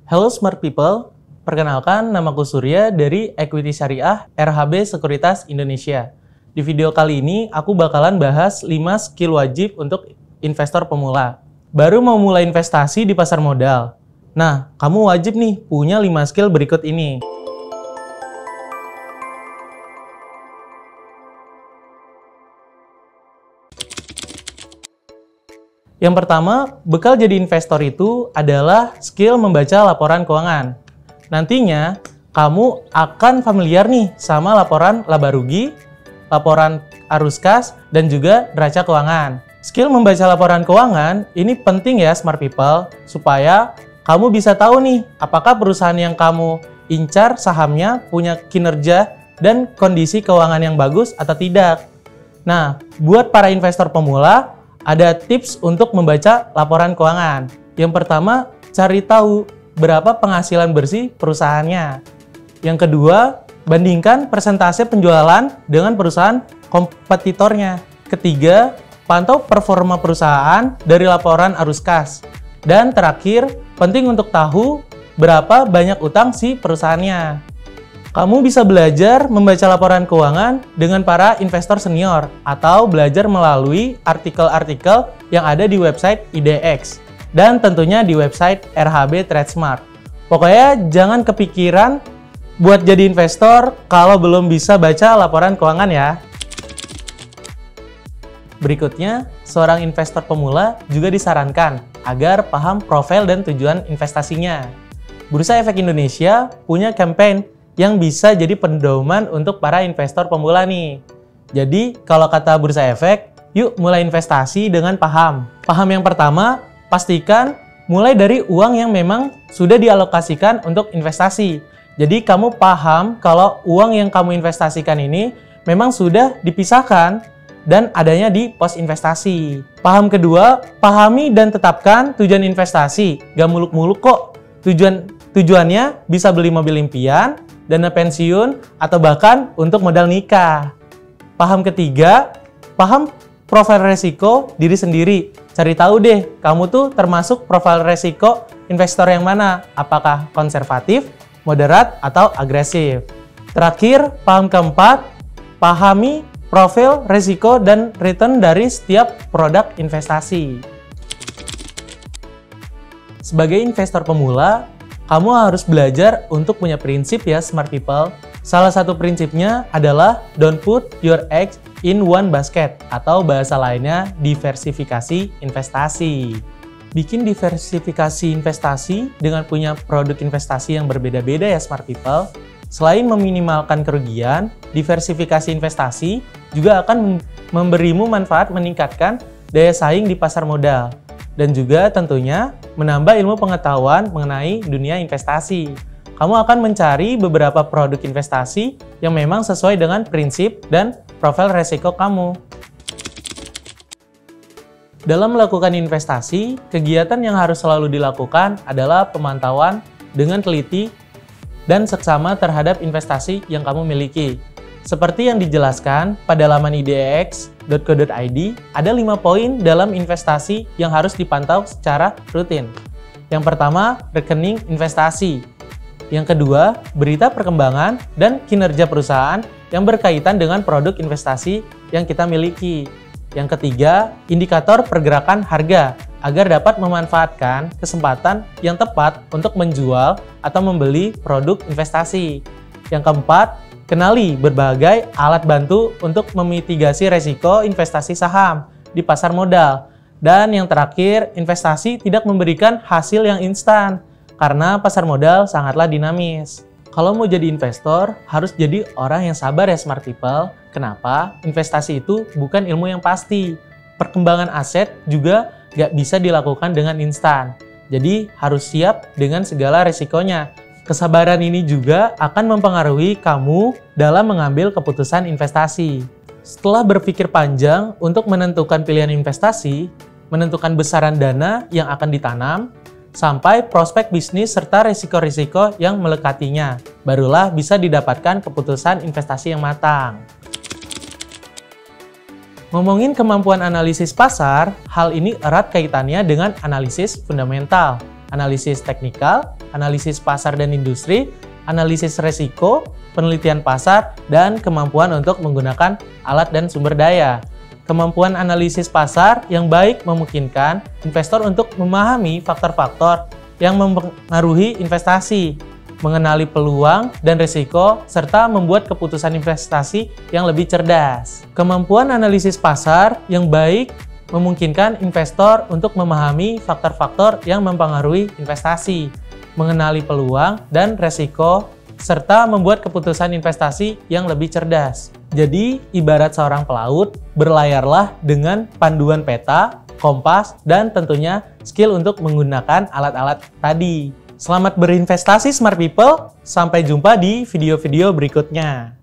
Hello Smart People, perkenalkan namaku Surya dari Equity Syariah RHB Sekuritas Indonesia. Di video kali ini aku bakalan bahas 5 skill wajib untuk investor pemula. Baru mau mulai investasi di pasar modal. Nah, kamu wajib nih punya 5 skill berikut ini. Yang pertama, bekal jadi investor itu adalah skill membaca laporan keuangan. Nantinya, kamu akan familiar nih sama laporan laba rugi, laporan arus kas, dan juga neraca keuangan. Skill membaca laporan keuangan ini penting ya Smart People, supaya kamu bisa tahu nih apakah perusahaan yang kamu incar sahamnya punya kinerja dan kondisi keuangan yang bagus atau tidak. Nah, buat para investor pemula, ada tips untuk membaca laporan keuangan. Yang pertama, cari tahu berapa penghasilan bersih perusahaannya. Yang kedua, bandingkan persentase penjualan dengan perusahaan kompetitornya. Ketiga, pantau performa perusahaan dari laporan arus kas. Dan terakhir, penting untuk tahu berapa banyak utang si perusahaannya. Kamu bisa belajar membaca laporan keuangan dengan para investor senior atau belajar melalui artikel-artikel yang ada di website IDX dan tentunya di website RHB TradeSmart. Pokoknya jangan kepikiran buat jadi investor kalau belum bisa baca laporan keuangan ya. Berikutnya, seorang investor pemula juga disarankan agar paham profil dan tujuan investasinya. Bursa Efek Indonesia punya campaign yang bisa jadi pedoman untuk para investor pemula nih. Jadi, kalau kata Bursa Efek, yuk mulai investasi dengan paham. Paham yang pertama, pastikan mulai dari uang yang memang sudah dialokasikan untuk investasi. Jadi, kamu paham kalau uang yang kamu investasikan ini memang sudah dipisahkan dan adanya di pos investasi. Paham kedua, pahami dan tetapkan tujuan investasi. Gak muluk-muluk kok. Tujuannya bisa beli mobil impian, dana pensiun, atau bahkan untuk modal nikah. Paham ketiga, paham profil resiko diri sendiri. Cari tahu deh, kamu tuh termasuk profil resiko investor yang mana? Apakah konservatif, moderat, atau agresif? Terakhir, paham keempat, pahami profil resiko dan return dari setiap produk investasi. Sebagai investor pemula, kamu harus belajar untuk punya prinsip ya Smart People. Salah satu prinsipnya adalah don't put your eggs in one basket atau bahasa lainnya diversifikasi investasi. Bikin diversifikasi investasi dengan punya produk investasi yang berbeda-beda ya Smart People. Selain meminimalkan kerugian, diversifikasi investasi juga akan memberimu manfaat meningkatkan daya saing di pasar modal. Dan juga tentunya menambah ilmu pengetahuan mengenai dunia investasi. Kamu akan mencari beberapa produk investasi yang memang sesuai dengan prinsip dan profil resiko kamu. Dalam melakukan investasi, kegiatan yang harus selalu dilakukan adalah pemantauan dengan teliti dan seksama terhadap investasi yang kamu miliki. Seperti yang dijelaskan pada laman idx.co.id, ada 5 poin dalam investasi yang harus dipantau secara rutin. Yang pertama, rekening investasi. Yang kedua, berita perkembangan dan kinerja perusahaan yang berkaitan dengan produk investasi yang kita miliki. Yang ketiga, indikator pergerakan harga agar dapat memanfaatkan kesempatan yang tepat untuk menjual atau membeli produk investasi. Yang keempat, kenali berbagai alat bantu untuk memitigasi resiko investasi saham di pasar modal. Dan yang terakhir, investasi tidak memberikan hasil yang instan karena pasar modal sangatlah dinamis. Kalau mau jadi investor, harus jadi orang yang sabar ya Smart People. Kenapa? Investasi itu bukan ilmu yang pasti. Perkembangan aset juga nggak bisa dilakukan dengan instan. Jadi harus siap dengan segala resikonya. Kesabaran ini juga akan mempengaruhi kamu dalam mengambil keputusan investasi. Setelah berpikir panjang untuk menentukan pilihan investasi, menentukan besaran dana yang akan ditanam, sampai prospek bisnis serta risiko-risiko yang melekatinya, barulah bisa didapatkan keputusan investasi yang matang. Ngomongin kemampuan analisis pasar, hal ini erat kaitannya dengan analisis fundamental. analisis teknikal, analisis pasar dan industri, analisis resiko, penelitian pasar, dan kemampuan untuk menggunakan alat dan sumber daya. Kemampuan analisis pasar yang baik memungkinkan investor untuk memahami faktor-faktor yang mempengaruhi investasi, mengenali peluang dan risiko, serta membuat keputusan investasi yang lebih cerdas. Kemampuan analisis pasar yang baik memungkinkan investor untuk memahami faktor-faktor yang mempengaruhi investasi, mengenali peluang dan risiko, serta membuat keputusan investasi yang lebih cerdas. Jadi, ibarat seorang pelaut, berlayarlah dengan panduan peta, kompas, dan tentunya skill untuk menggunakan alat-alat tadi. Selamat berinvestasi Smart People, sampai jumpa di video-video berikutnya.